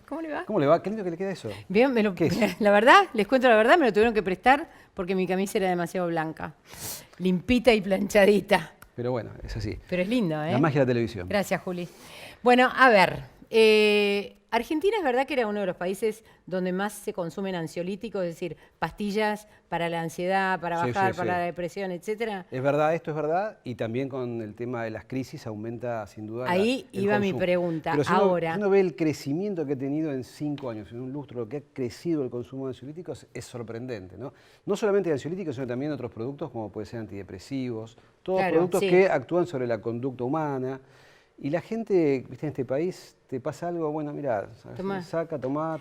¿Cómo le va? ¿Cómo le va? Qué lindo que le queda eso. Bien, ¿Qué es? la verdad, les cuento la verdad, me lo tuvieron que prestar porque mi camisa era demasiado blanca. Limpita y planchadita. Pero bueno, es así. Pero es lindo, ¿eh? La magia de la televisión. Gracias, Juli. Bueno, a ver. Argentina es verdad que era uno de los países donde más se consumen ansiolíticos, es decir, pastillas para la ansiedad, para Sí, bajar, sí, para sí. la depresión, etcétera. Es verdad, esto es verdad, y también con el tema de las crisis aumenta sin duda Ahí el iba mi consumo. pregunta. Pero si Ahora, uno ve el crecimiento que ha tenido en 5 años, en un lustro, lo que ha crecido el consumo de ansiolíticos es sorprendente, ¿no? No solamente de ansiolíticos, sino también de otros productos como pueden ser antidepresivos, todos claro, productos sí. que actúan sobre la conducta humana. Y la gente, viste, en este país, te pasa algo, bueno, mira, Tomá.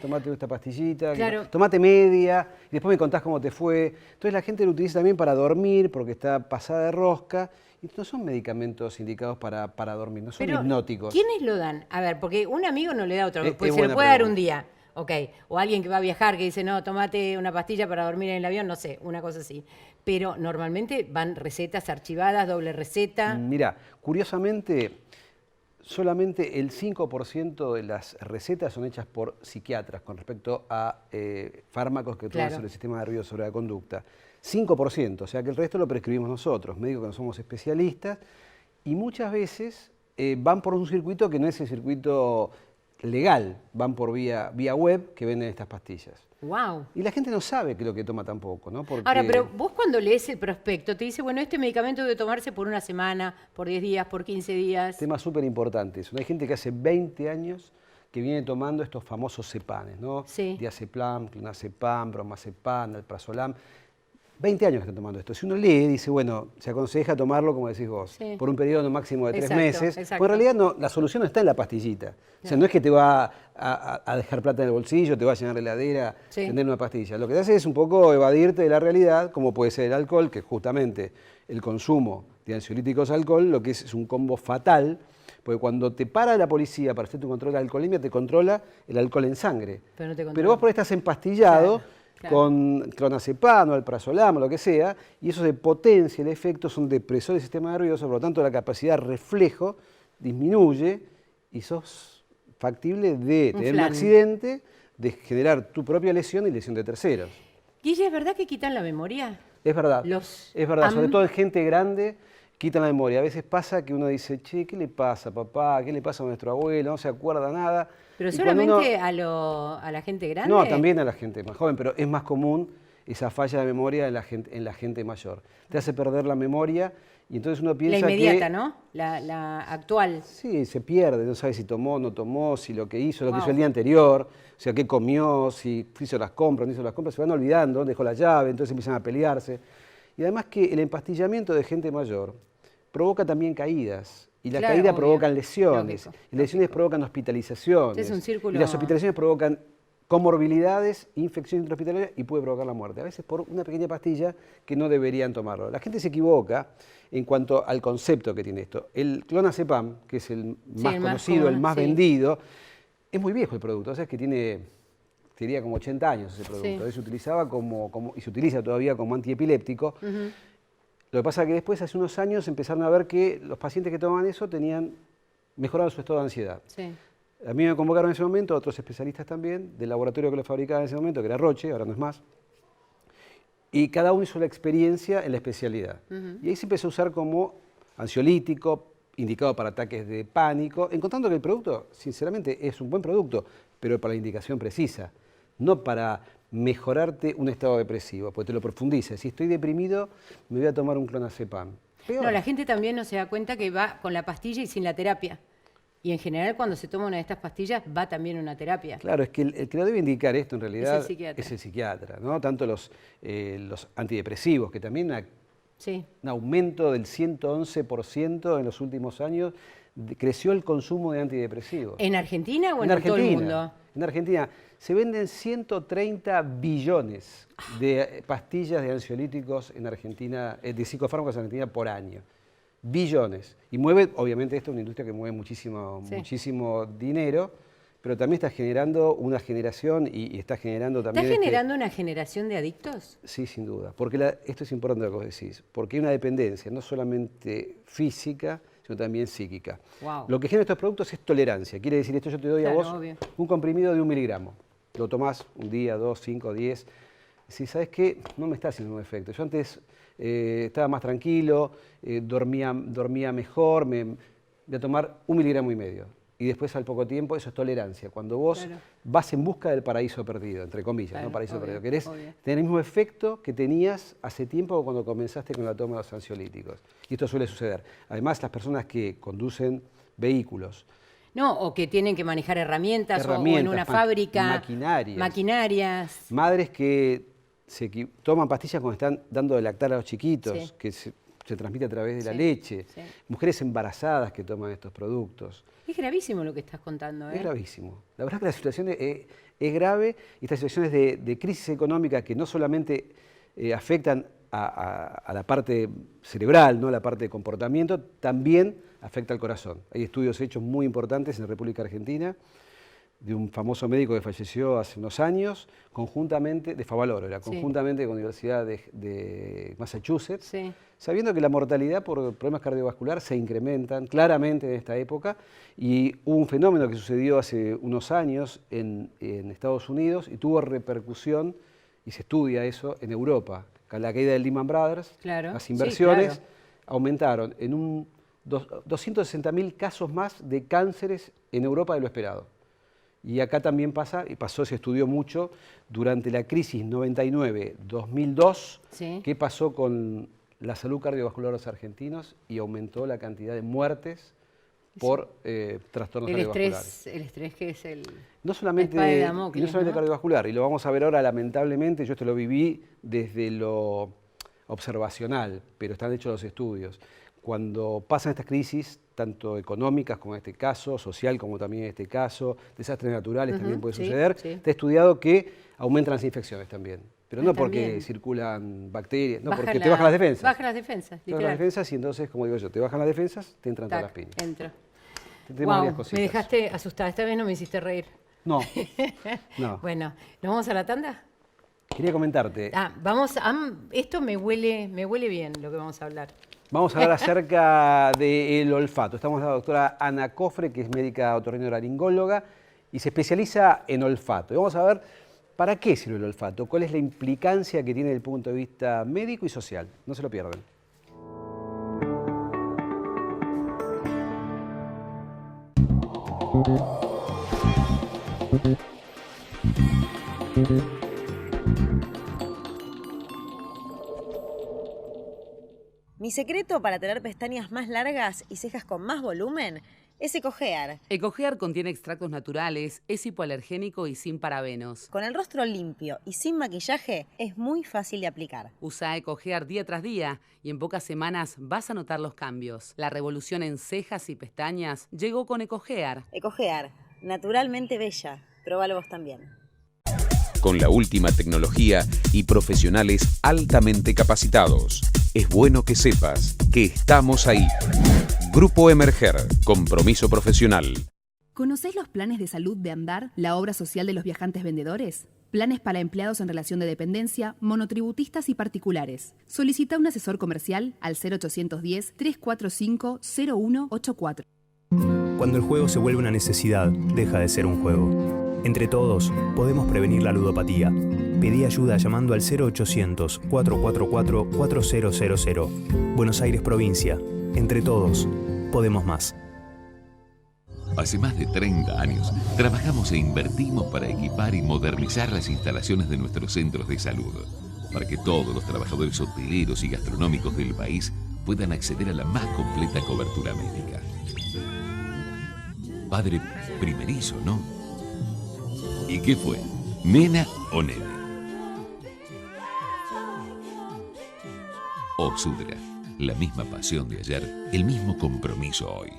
tomate esta pastillita, Claro. tomate media, y después me contás cómo te fue. Entonces la gente lo utiliza también para dormir, porque está pasada de rosca, y no son medicamentos indicados para dormir, no son Pero, hipnóticos. ¿quiénes lo dan? A ver, porque un amigo no le da otro, pues Es se lo buena puede dar un pregunta. día, ok. O alguien que va a viajar que dice, no, tomate una pastilla para dormir en el avión, no sé, una cosa así. Pero normalmente van recetas archivadas, doble receta. Mira, curiosamente, solamente el 5% de las recetas son hechas por psiquiatras con respecto a fármacos que actúan Claro. sobre el sistema nervioso, sobre la conducta. 5%, o sea que el resto lo prescribimos nosotros, médicos que no somos especialistas, y muchas veces van por un circuito que no es el circuito legal, van por vía web que venden estas pastillas. Wow. Y la gente no sabe qué es lo que toma tampoco, ¿no? Porque Ahora, pero vos cuando lees el prospecto te dice, bueno, este medicamento debe tomarse por una semana, por 10 días, por 15 días. tema súper importante eso. Hay gente que hace 20 años que viene tomando estos famosos cepanes, ¿no? Sí. Diazepam, clonazepam, bromazepam, alprazolam. 20 años que están tomando esto. Si uno lee, dice, bueno, se aconseja tomarlo, como decís vos, Sí. por un periodo máximo de 3 Exacto, meses. exacto. Porque en realidad no, la solución no está en la pastillita. O sea, no es que te va a dejar plata en el bolsillo, te va a llenar la heladera, Sí. tener una pastilla. Lo que te hace es un poco evadirte de la realidad, como puede ser el alcohol, que justamente el consumo de ansiolíticos alcohol, lo que es un combo fatal, porque cuando te para la policía para hacer tu control de alcoholemia, te controla el alcohol en sangre. Pero no te Pero controla. vos por ahí estás empastillado, Claro. con clonazepam o alprazolam o lo que sea, y eso se potencia el efecto, son depresores del sistema nervioso, por lo tanto la capacidad de reflejo disminuye y sos factible de Un tener un flan. accidente, de generar tu propia lesión y lesión de terceros. Guille, ¿es verdad que quitan la memoria? Es verdad, Los es verdad, sobre AM. todo en gente grande quitan la memoria. A veces pasa que uno dice, che, ¿qué le pasa, papá? ¿Qué le pasa a nuestro abuelo? No se acuerda nada. ¿Pero Y cuando solamente uno- a la gente grande? No, también a la gente más joven, pero es más común esa falla de memoria en la gente mayor. Te hace perder la memoria y entonces uno La piensa inmediata, que... ¿no? La actual. Sí, se pierde, no sabe si tomó, no tomó, si lo que hizo, lo que hizo Wow. el día anterior, o sea, qué comió, si hizo las compras, no hizo las compras, se van olvidando, dejó la llave, entonces empiezan a pelearse. Y además que el empastillamiento de gente mayor provoca también caídas. Y las Claro, caídas obvio. provocan lesiones. Lógico, Y lesiones provocan hospitalizaciones. Es un círculo- Y las hospitalizaciones provocan comorbilidades, infecciones intrahospitalarias y puede provocar la muerte. A veces por una pequeña pastilla que no deberían tomarlo. La gente se equivoca en cuanto al concepto que tiene esto. El clonazepam, que es el más el más conocido, común, el más sí. vendido, es muy viejo el producto. O sea, es que tiene, diría, como 80 años ese producto. Sí. Se utilizaba y se utiliza todavía como antiepiléptico. Lo que pasa es que después, hace unos años, empezaron a ver que los pacientes que tomaban eso mejoraban su estado de ansiedad. Sí. A mí me convocaron en ese momento, otros especialistas también, del laboratorio que lo fabricaba en ese momento, que era Roche, ahora no es más. Y cada uno hizo la experiencia en la especialidad. Y ahí se empezó a usar como ansiolítico, indicado para ataques de pánico, encontrando que el producto, sinceramente, es un buen producto, pero para la indicación precisa, no para mejorarte un estado depresivo, porque te lo profundiza. Si estoy deprimido, me voy a tomar un clonazepam. Peor. No, la gente también no se da cuenta que va con la pastilla y sin la terapia. Y en general cuando se toma una de estas pastillas va también una terapia. Claro, es que el que lo debe indicar esto en realidad Es el psiquiatra. ¿no? Tanto los antidepresivos, que también Sí. un aumento del 111% en los últimos años, creció el consumo de antidepresivos. ¿En Argentina o en todo el mundo? En Argentina se venden 130 billones de pastillas de ansiolíticos en Argentina, de psicofármacos en Argentina por año. Billones. Y mueve, obviamente, esto es una industria que mueve muchísimo, Sí. muchísimo dinero, pero también está generando una generación y está generando también... ¿Está generando una generación de adictos? Sí, sin duda. Porque esto es importante lo que vos decís. Porque hay una dependencia, no solamente física, sino también psíquica. Wow. Lo que genera estos productos es tolerancia. Quiere decir, esto yo te doy a vos obvio. un comprimido de 1 miligramo. Lo tomás un día, 2, 5, 10. Si sabes qué, no me está haciendo un efecto. Yo antes estaba más tranquilo, dormía mejor, voy a tomar 1,5 miligramos. Y después al poco tiempo, eso es tolerancia. Cuando vos vas en busca del paraíso perdido, entre comillas, ¿no? Paraíso perdido. Querés tener el mismo efecto que tenías hace tiempo cuando comenzaste con la toma de los ansiolíticos. Y esto suele suceder. Además, las personas que conducen vehículos, no, o que tienen que manejar herramientas o en una fábrica. Maquinarias. Madres que toman pastillas cuando están dando de lactar a los chiquitos, que se transmite a través de la leche. Mujeres embarazadas que toman estos productos. Es gravísimo lo que estás contando, ¿eh? Es gravísimo. La verdad que la situación es grave y estas situaciones de crisis económica que no solamente afectan a la parte cerebral, ¿no? La parte de comportamiento, también afecta al corazón. Hay estudios hechos muy importantes en la República Argentina de un famoso médico que falleció hace unos años, conjuntamente, de Favaloro, conjuntamente con la Universidad de Massachusetts, sabiendo que la mortalidad por problemas cardiovasculares se incrementan claramente en esta época, y hubo un fenómeno que sucedió hace unos años en Estados Unidos y tuvo repercusión, y se estudia eso, en Europa. Con la caída del Lehman Brothers, las inversiones aumentaron en 260.000 casos más de cánceres en Europa de lo esperado. Y acá también se estudió mucho durante la crisis 99-2002, qué pasó con la salud cardiovascular de los argentinos, y aumentó la cantidad de muertes por trastornos cardiovasculares. El estrés que es el... No solamente cardiovascular, y lo vamos a ver ahora lamentablemente, yo esto lo viví desde lo observacional, pero están hechos los estudios. Cuando pasan estas crisis, tanto económicas como en este caso, social como también en este caso, desastres naturales también puede suceder, está estudiado que aumentan las infecciones también. Pero no porque circulan bacterias, no, porque te bajan las defensas. Bajan las defensas, literal. Te bajan las defensas y entonces, como digo yo, te bajan las defensas, te entran todas las piñas. Wow, me dejaste asustada, esta vez no me hiciste reír. No. Bueno, ¿nos vamos a la tanda? Quería comentarte. Esto me huele bien lo que vamos a hablar. Vamos a hablar acerca del olfato. Estamos con la doctora Ana Cofre, que es médica otorrinolaringóloga y se especializa en olfato. Y vamos a ver para qué sirve el olfato, cuál es la implicancia que tiene desde el punto de vista médico y social. No se lo pierdan. Mi secreto para tener pestañas más largas y cejas con más volumen es Ecogear. Ecogear contiene extractos naturales, es hipoalergénico y sin parabenos. Con el rostro limpio y sin maquillaje es muy fácil de aplicar. Usa Ecogear día tras día y en pocas semanas vas a notar los cambios. La revolución en cejas y pestañas llegó con Ecogear. Ecogear, naturalmente bella. Probalo vos también. Con la última tecnología y profesionales altamente capacitados. Es bueno que sepas que estamos ahí. Grupo Emerger, compromiso profesional. ¿Conocés los planes de salud de Andar, la obra social de los viajantes vendedores? Planes para empleados en relación de dependencia, monotributistas y particulares. Solicita un asesor comercial al 0810-345-0184. Cuando el juego se vuelve una necesidad, deja de ser un juego. Entre todos, podemos prevenir la ludopatía. Pedí ayuda llamando al 0800-444-4000. Buenos Aires, provincia. Entre todos, podemos más. Hace más de 30 años, trabajamos e invertimos para equipar y modernizar las instalaciones de nuestros centros de salud, para que todos los trabajadores hoteleros y gastronómicos del país puedan acceder a la más completa cobertura médica. Padre primerizo, ¿no? ¿Y qué fue? ¿Nena o nene? Oxudra, la misma pasión de ayer, el mismo compromiso hoy.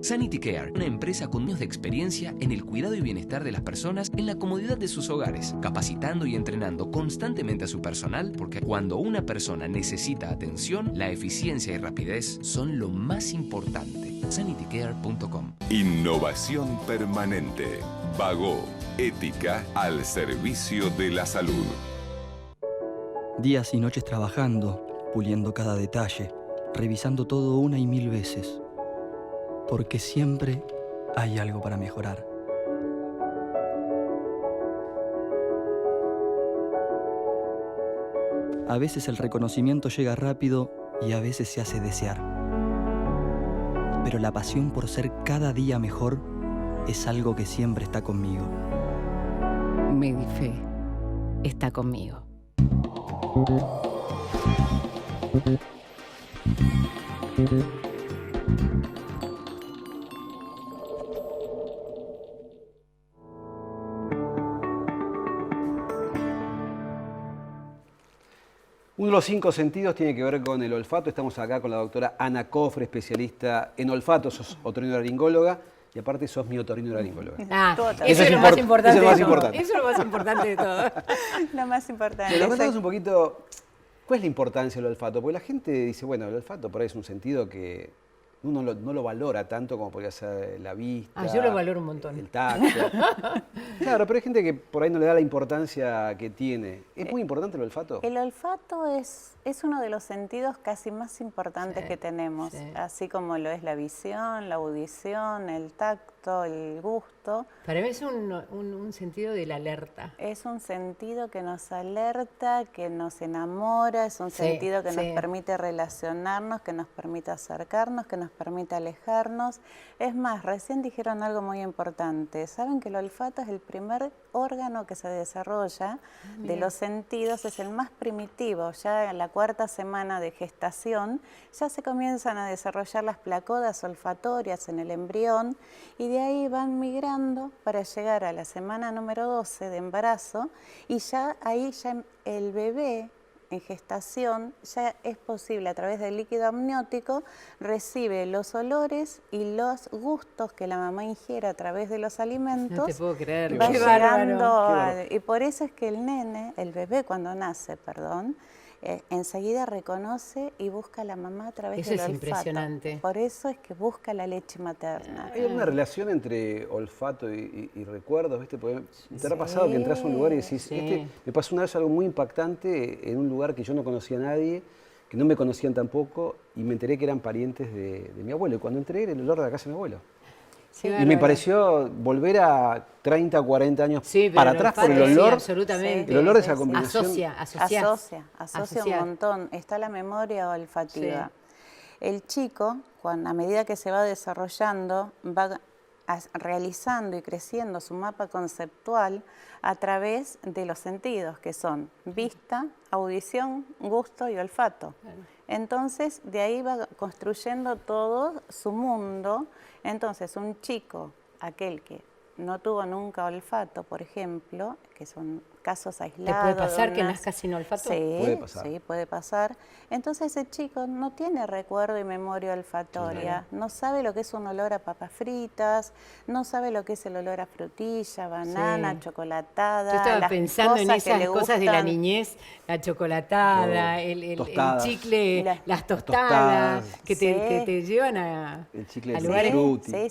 Sanity Care, una empresa con años de experiencia en el cuidado y bienestar de las personas en la comodidad de sus hogares, capacitando y entrenando constantemente a su personal, porque cuando una persona necesita atención, la eficiencia y rapidez son lo más importante. sanitycare.com. Innovación permanente. Vago. Ética al servicio de la salud. Días y noches trabajando, puliendo cada detalle, revisando todo una y mil veces. Porque siempre hay algo para mejorar. A veces el reconocimiento llega rápido y a veces se hace desear. Pero la pasión por ser cada día mejor es algo que siempre está conmigo. Medife está conmigo. Uno de los 5 sentidos tiene que ver con el olfato. Estamos acá con la doctora Ana Cofre, especialista en olfato. Sos otorrinolaringóloga y aparte sos mi otorrinolaringóloga. Eso es lo más importante. Eso es lo más importante. Eso es lo más importante de todo. Lo más importante. Pero contamos un poquito, ¿cuál es la importancia del olfato? Porque la gente dice, bueno, el olfato por ahí es un sentido que uno no lo valora tanto como podría ser la vista. Yo lo valoro un montón. El tacto. Claro, pero hay gente que por ahí no le da la importancia que tiene. ¿Es muy importante el olfato? El olfato es uno de los sentidos casi más importantes que tenemos, así como lo es la visión, la audición, el tacto, el gusto. Para mí es un sentido de la alerta. Es un sentido que nos alerta, que nos enamora, es un sentido que nos permite relacionarnos, que nos permite acercarnos, que nos permite alejarnos. Es más, recién dijeron algo muy importante. ¿Saben que el olfato es el primer órgano que se desarrolla de los sentidos? Es el más primitivo. Ya en la 4ª semana de gestación ya se comienzan a desarrollar las placodas olfatorias en el embrión y de ahí van migrando para llegar a la semana número 12 de embarazo y ya ahí ya el bebé en gestación ya es posible a través del líquido amniótico recibe los olores y los gustos que la mamá ingiere a través de los alimentos. No te puedo creer. Va Qué llegando bárbaro. y por eso es que el nene, el bebé cuando nace, enseguida reconoce y busca a la mamá a través del olfato. Eso es impresionante. Por eso es que busca la leche materna. ¿Hay alguna relación entre olfato y recuerdos? ¿Viste? Porque ¿te ha pasado que entras a un lugar y decís, me pasó una vez algo muy impactante en un lugar que yo no conocía a nadie, que no me conocían tampoco, y me enteré que eran parientes de mi abuelo. Y cuando entré era el olor de la casa de mi abuelo. Y me pareció volver a 30 o 40 años para atrás por el olor. Absolutamente. El olor de esa combinación. Asocia un montón. Está la memoria olfativa. El chico, a medida que se va desarrollando, va realizando y creciendo su mapa conceptual a través de los sentidos, que son vista, audición, gusto y olfato. Entonces, de ahí va construyendo todo su mundo. Entonces, un chico, aquel que no tuvo nunca olfato, por ejemplo, que son casos aislados. ¿Te puede pasar que nazca sin olfato? Sí, puede pasar. Sí, puede pasar. Entonces ese chico no tiene recuerdo y memoria olfatoria, no sabe lo que es un olor a papas fritas, no sabe lo que es el olor a frutilla, banana, chocolatada. Yo estaba pensando en esas cosas de la niñez, la chocolatada, el chicle, las tostadas, que te llevan a lugares.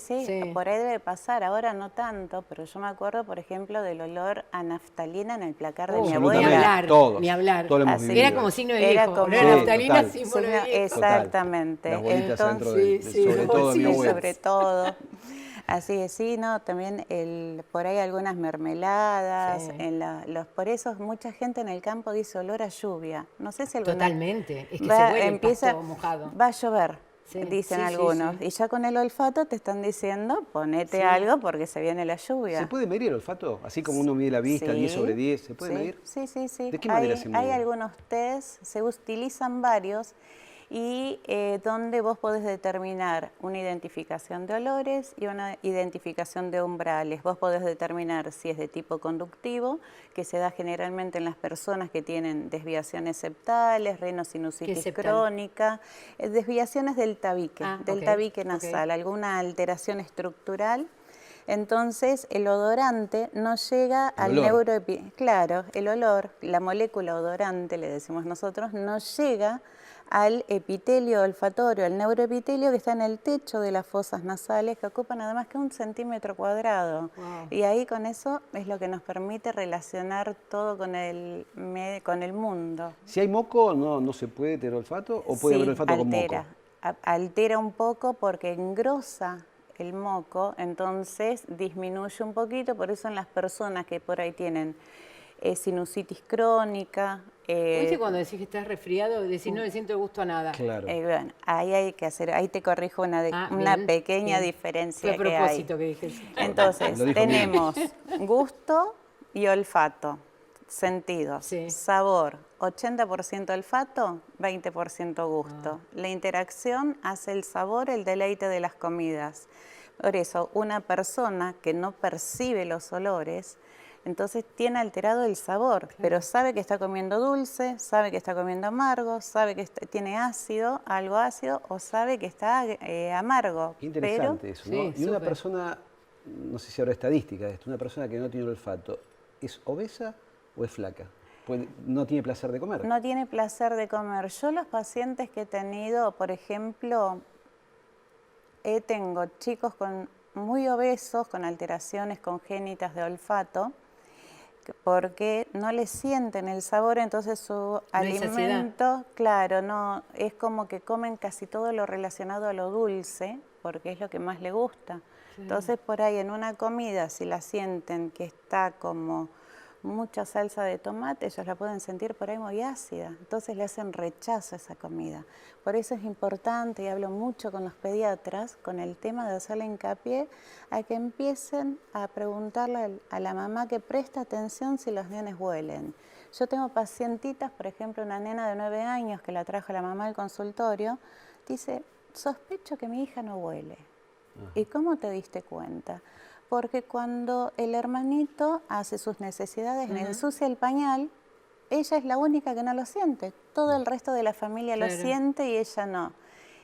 Sí, por ahí debe pasar, ahora no tanto, pero yo me acuerdo, por ejemplo, del olor a naftalina en el placar de mi abuela. Ni hablar. Era como signo de viejo. Naftalina, símbolo de viejo. Exactamente. Las bolitas dentro sobre todo de mi abuela. Sobre todo. Así es, también por ahí algunas mermeladas, por eso mucha gente en el campo dice olor a lluvia. No sé si Totalmente, es que se huele empieza, el pasto mojado. Va a llover. Dicen algunos. Y ya con el olfato te están diciendo, ponete algo porque se viene la lluvia. ¿Se puede medir el olfato? Así como uno mide la vista, 10 sobre 10, ¿se puede medir? Sí. ¿De qué manera se mide? Hay algunos test, se utilizan varios, y donde vos podés determinar una identificación de olores y una identificación de umbrales. Vos podés determinar si es de tipo conductivo, que se da generalmente en las personas que tienen desviaciones septales, rinosinusitis crónica, desviaciones del tabique, tabique nasal, alguna alteración estructural. Entonces, el odorante no llega al neuroepitelio. Claro, el olor, la molécula odorante, le decimos nosotros, no llega al epitelio olfatorio, al neuroepitelio que está en el techo de las fosas nasales, que ocupan nada más que 1 centímetro cuadrado. Wow. Y ahí con eso es lo que nos permite relacionar todo con el mundo. Si hay moco, ¿no se puede tener olfato? ¿O puede haber olfato con moco? Altera un poco porque engrosa el moco, entonces disminuye un poquito, por eso en las personas que por ahí tienen sinusitis crónica. ¿Viste cuando decís que estás resfriado? Decís, no le siento el gusto a nada. Claro. Bueno, ahí hay que hacer, ahí te corrijo una pequeña diferencia que hay. Fue a propósito que dije eso. Entonces, tenemos gusto y olfato, sentidos, sabor, 80% olfato, 20% gusto. La interacción hace el sabor, el deleite de las comidas. Por eso, una persona que no percibe los olores, entonces tiene alterado el sabor, pero sabe que está comiendo dulce, sabe que está comiendo amargo, sabe que tiene ácido, algo ácido, o sabe que está amargo. Qué interesante eso, ¿no? Sí, y una persona, no sé si habrá estadística de esto, una persona que no tiene olfato, ¿es obesa o es flaca? Pues no tiene placer de comer. No tiene placer de comer. Yo los pacientes que he tenido, por ejemplo, tengo chicos muy obesos, con alteraciones congénitas de olfato, porque no le sienten el sabor, entonces su alimento, claro, no, es como que comen casi todo lo relacionado a lo dulce, porque es lo que más le gusta. Sí. Entonces por ahí en una comida, si la sienten que está como mucha salsa de tomate, ellos la pueden sentir por ahí muy ácida, entonces le hacen rechazo a esa comida. Por eso es importante, y hablo mucho con los pediatras, con el tema de hacerle hincapié a que empiecen a preguntarle a la mamá que presta atención si los nenes huelen. Yo tengo pacientitas, por ejemplo, una nena de 9 años que la trajo la mamá al consultorio, dice, sospecho que mi hija no huele. ¿Y cómo te diste cuenta? Porque cuando el hermanito hace sus necesidades, le ensucia el pañal, ella es la única que no lo siente. Todo el resto de la familia lo siente y ella no.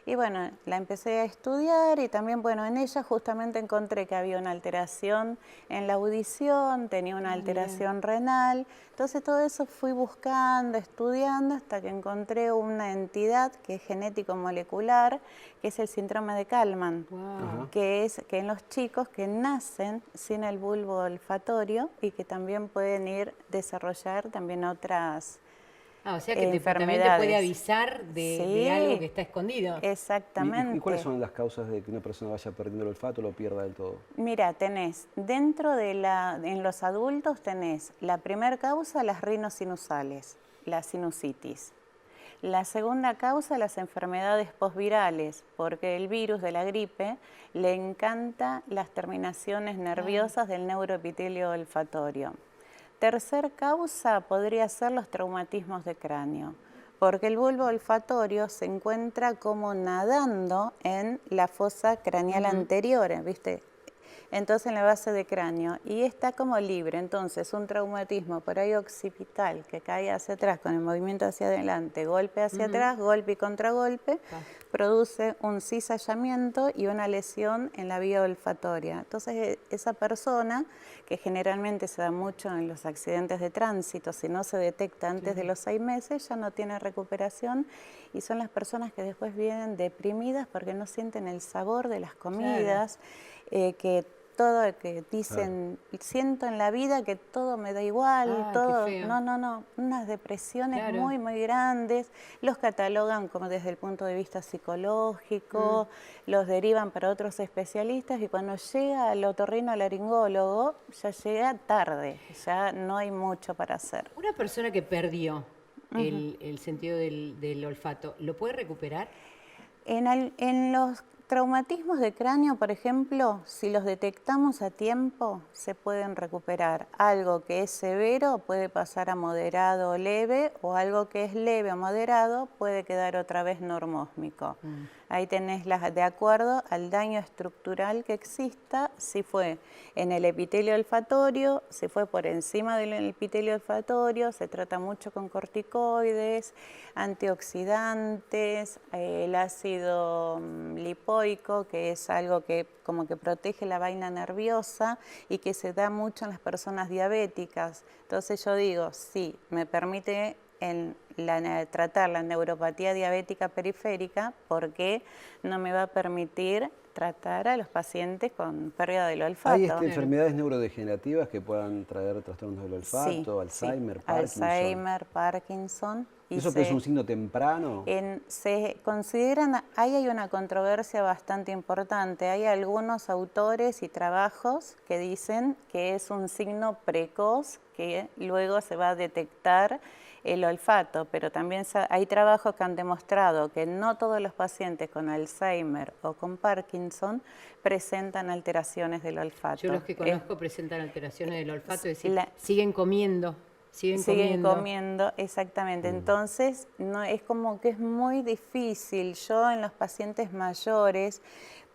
Y bueno, la empecé a estudiar y también, bueno, en ella justamente encontré que había una alteración en la audición, tenía una alteración renal. Entonces todo eso fui buscando, estudiando, hasta que encontré una entidad que es genético-molecular, que es el síndrome de Kallmann, que es que en los chicos que nacen sin el bulbo olfatorio y que también pueden desarrollar también otras o sea que también te puede avisar de algo que está escondido. Exactamente. ¿Y cuáles son las causas de que una persona vaya perdiendo el olfato o lo pierda del todo? Mira, tenés, en los adultos tenés la primera causa, las rinosinusales, la sinusitis. La segunda causa, las enfermedades posvirales, porque el virus de la gripe le encanta las terminaciones nerviosas del neuroepitelio olfatorio. Tercer causa podría ser los traumatismos de cráneo, porque el bulbo olfatorio se encuentra como nadando en la fosa craneal anterior, ¿viste? Entonces en la base de cráneo, y está como libre. Entonces un traumatismo por ahí occipital que cae hacia atrás con el movimiento hacia adelante, golpe hacia atrás, golpe y contragolpe, produce un cizallamiento y una lesión en la vía olfatoria. Entonces esa persona, que generalmente se da mucho en los accidentes de tránsito, si no se detecta antes de los 6 meses, ya no tiene recuperación, y son las personas que después vienen deprimidas porque no sienten el sabor de las comidas, que dicen, siento en la vida que todo me da igual, todo, no, unas depresiones muy, muy grandes, los catalogan como desde el punto de vista psicológico, los derivan para otros especialistas, y cuando llega al otorrinolaringólogo ya llega tarde, ya no hay mucho para hacer. Una persona que perdió el sentido del olfato, ¿lo puede recuperar? En los traumatismos de cráneo, por ejemplo, si los detectamos a tiempo, se pueden recuperar. Algo que es severo puede pasar a moderado o leve, o algo que es leve o moderado puede quedar otra vez normósmico. Ahí tenés de acuerdo al daño estructural que exista, si fue en el epitelio olfatorio, si fue por encima del epitelio olfatorio, se trata mucho con corticoides, antioxidantes, el ácido liposílico, tiroico, que es algo que como que protege la vaina nerviosa y que se da mucho en las personas diabéticas. Entonces yo digo, sí, me permite tratar la neuropatía diabética periférica, porque no me va a permitir tratar a los pacientes con pérdida del olfato. ¿Hay enfermedades neurodegenerativas que puedan traer trastornos del olfato, Sí, Alzheimer, sí. Parkinson? Alzheimer, Parkinson. ¿Eso es un signo temprano? Se consideran, ahí hay una controversia bastante importante. Hay algunos autores y trabajos que dicen que es un signo precoz que luego se va a detectar el olfato, pero también hay trabajos que han demostrado que no todos los pacientes con Alzheimer o con Parkinson presentan alteraciones del olfato. Yo los que conozco presentan alteraciones del olfato, es decir, siguen comiendo. Siguen comiendo, exactamente. Entonces, no, es como que es muy difícil. Yo en los pacientes mayores,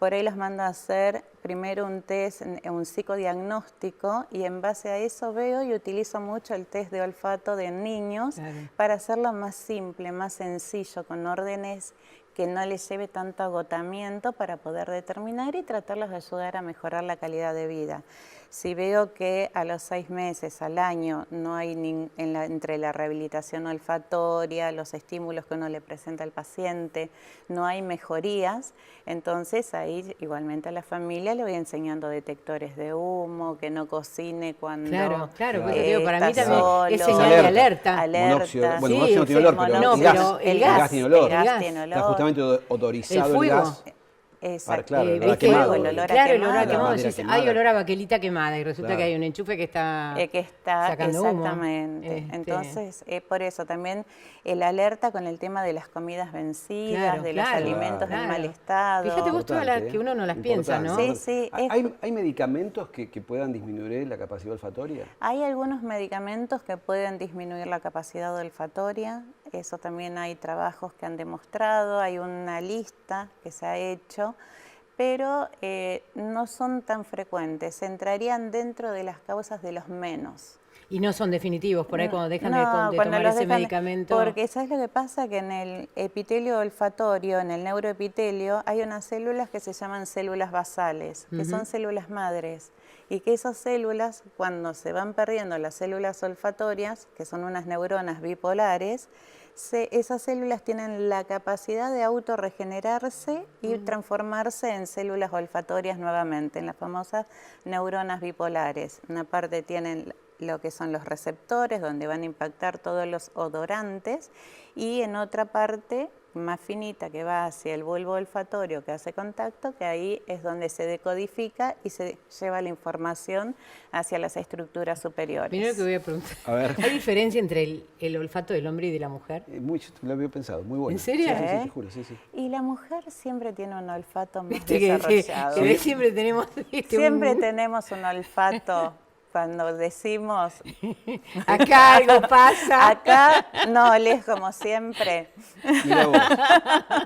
por ahí los mando a hacer primero un test, un psicodiagnóstico, y en base a eso veo y utilizo mucho el test de olfato de niños para hacerlo más simple, más sencillo, con órdenes que no les lleve tanto agotamiento, para poder determinar y tratarlos de ayudar a mejorar la calidad de vida. Si veo que a los 6 meses, al año, no hay entre la rehabilitación olfatoria, los estímulos que uno le presenta al paciente, no hay mejorías, entonces ahí igualmente a la familia le voy enseñando detectores de humo, que no cocine cuando claro, digo, para mí también solo, es señal de alerta. Monóxido, bueno, monóxido no tiene olor, pero el gas tiene olor. El gas tiene olor. Está justamente odorizado el fuego. El gas. Exacto. Claro, el olor a quemado. El olor a claro, quemado. el olor a quemado. quemada. Hay olor a baquelita quemada y resulta Claro. que hay un enchufe que está sacando exactamente. humo. Entonces, por eso también el alerta con el tema de las comidas vencidas, de los alimentos en mal estado. Fíjate vos todas las que uno no las piensa, ¿no? Sí, sí. ¿Hay medicamentos que puedan disminuir la capacidad olfatoria? Hay algunos medicamentos que pueden disminuir la capacidad olfatoria. Eso también hay trabajos que han demostrado. Hay una lista que se ha hecho, pero no son tan frecuentes. Entrarían dentro de las causas de los menos. Y no son definitivos, por ahí cuando dejan de cuando tomar ese medicamento. Porque ¿sabes lo que pasa? Que en el epitelio olfatorio, en el neuroepitelio, hay unas células que se llaman células basales, que son células madres. Y que esas células, cuando se van perdiendo las células olfatorias, que son unas neuronas bipolares, esas células tienen la capacidad de autorregenerarse y transformarse en células olfatorias nuevamente, en las famosas neuronas bipolares. Una parte tienen lo que son los receptores, donde van a impactar todos los odorantes, y en otra parte más finita que va hacia el bulbo olfatorio que hace contacto, que ahí es donde se decodifica y se lleva la información hacia las estructuras superiores. Mira lo que voy a preguntar. A ver. ¿Hay diferencia entre el olfato del hombre y de la mujer? Lo había pensado, muy bueno. ¿En serio? Sí, te juro, sí. Y la mujer siempre tiene un olfato más ¿Viste desarrollado. que siempre tenemos siempre tenemos un olfato. Cuando decimos, acá algo pasa. Acá no olés como siempre. Mira vos,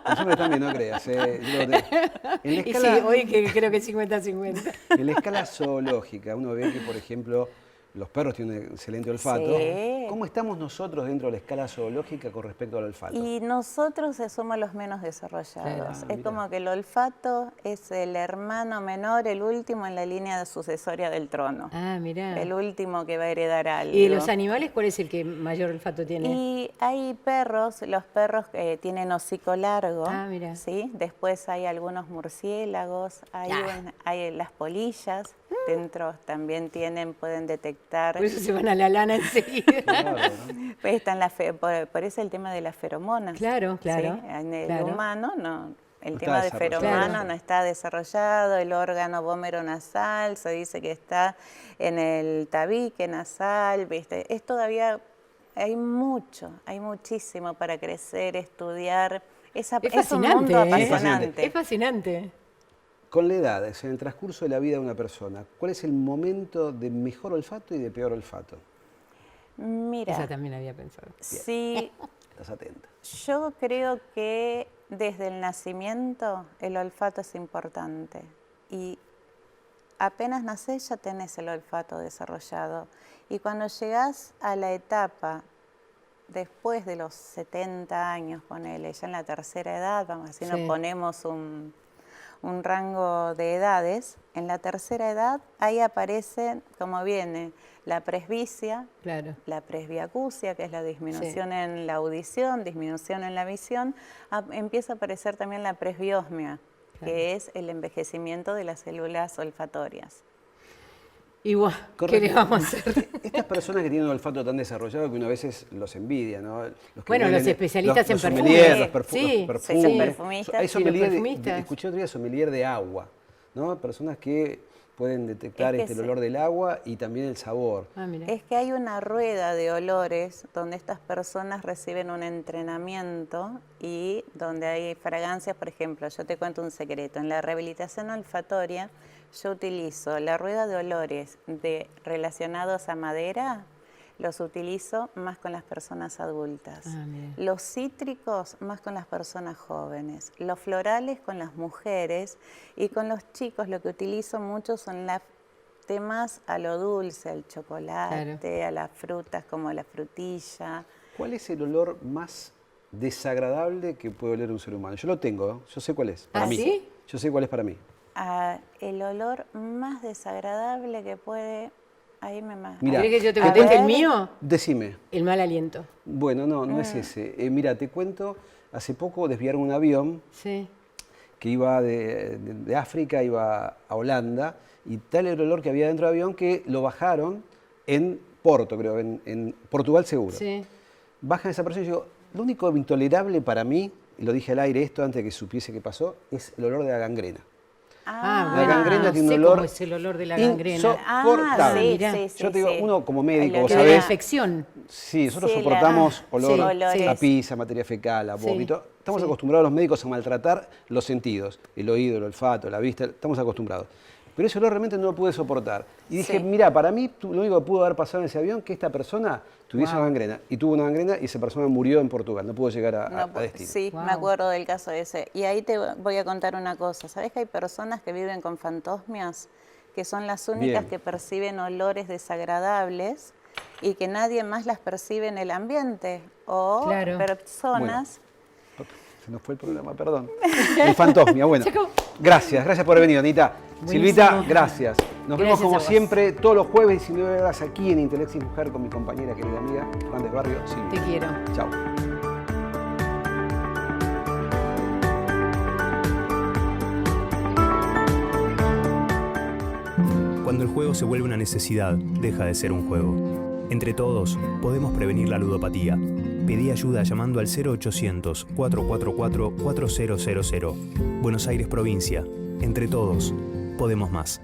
nosotros también, no creas. En la escala, sí, hoy que creo que 50-50. En la escala zoológica, uno ve que, por ejemplo, los perros tienen un excelente olfato. Sí. ¿Cómo estamos nosotros dentro de la escala zoológica con respecto al olfato? Y nosotros somos los menos desarrollados. Es como que el olfato es el hermano menor, el último en la línea sucesoria del trono. Ah, mirá. El último que va a heredar algo. ¿Y de los animales cuál es el que mayor olfato tiene? Y hay perros, los perros que tienen hocico largo. Ah, mira. ¿Sí? Después hay algunos murciélagos, hay las polillas. Dentro también pueden detectar. Por eso se van a la lana enseguida. Claro, ¿no? Pues están por eso el tema de las feromonas. Claro. ¿Sí? En el humano no. El tema de desarrollado. feromonas no está desarrollado, el órgano vómero nasal se dice que está en el tabique nasal, ¿viste? Es todavía, hay muchísimo para crecer, estudiar. Es un mundo apasionante. Es fascinante. Con la edad, en el transcurso de la vida de una persona, ¿cuál es el momento de mejor olfato y de peor olfato? Mira. Esa también había pensado. Sí. Estás atenta. Yo creo que desde el nacimiento el olfato es importante. Y apenas nacés ya tenés el olfato desarrollado. Y cuando llegás a la etapa, después de los 70 años, ponele, ya en la tercera edad, vamos a decir, nos ponemos un rango de edades. En la tercera edad, ahí aparece, como viene, la presbicia, la presbiacusia, que es la disminución en la audición, disminución en la visión. Empieza a aparecer también la presbiosmia, que es el envejecimiento de las células olfatorias. Y bueno, ¿qué le vamos a hacer? Estas personas que tienen un olfato tan desarrollado que uno a veces los envidia, ¿no? Los especialistas en perfumes. Los perfumistas. Hay sommelier, escuché otro día sommelier de agua, ¿no? Personas que pueden detectar el olor del agua y también el sabor. Es que hay una rueda de olores donde estas personas reciben un entrenamiento y donde hay fragancias, por ejemplo, yo te cuento un secreto, en la rehabilitación olfatoria yo utilizo la rueda de olores relacionados a madera, los utilizo más con las personas adultas. Los cítricos más con las personas jóvenes. Los florales con las mujeres. Y con los chicos lo que utilizo mucho son temas a lo dulce, al chocolate, a las frutas como la frutilla. ¿Cuál es el olor más desagradable que puede oler un ser humano? Yo lo tengo, yo sé cuál es. Para mí. ¿Sí? Yo sé cuál es para mí. El olor más desagradable que puede... Mira, ¿querés que yo te conteste el mío? Decime. El mal aliento. Bueno, no es ese. Mira, te cuento, hace poco desviaron un avión que iba de África, iba a Holanda, y tal era el olor que había dentro del avión que lo bajaron en Porto, creo, en Portugal seguro. Bajan esa persona y yo, lo único intolerable para mí, y lo dije al aire esto antes de que supiese qué pasó, es el olor de la gangrena. La gangrena tiene un olor. ¿Cómo es el olor de la gangrena? Insoportable. Yo te digo, uno como médico, ¿sabes? La infección. Sí, nosotros soportamos olor a pizza, materia fecal, a vómito. Estamos acostumbrados los médicos a maltratar los sentidos, el oído, el olfato, la vista, estamos acostumbrados. Pero ese olor realmente no lo pude soportar. Y dije, mira, para mí lo único que pudo haber pasado en ese avión es que esta persona tuviese una gangrena. Y tuvo una gangrena y esa persona murió en Portugal, no pudo llegar a destino. Sí, me acuerdo del caso ese. Y ahí te voy a contar una cosa. ¿Sabés que hay personas que viven con fantosmias? Que son las únicas que perciben olores desagradables y que nadie más las percibe en el ambiente. O personas... Se nos fue el programa, perdón. El fantosmia, bueno. Gracias por haber venido, Anita. Silvita, gracias. Nos vemos como siempre todos los jueves 19 horas aquí en Intelexis Mujer con mi compañera, querida amiga, Juan Barrio, Silvia. Te quiero. Chao. Cuando el juego se vuelve una necesidad, deja de ser un juego. Entre todos, podemos prevenir la ludopatía. Pedí ayuda llamando al 0800-444-4000. Buenos Aires, provincia. Entre todos, podemos más.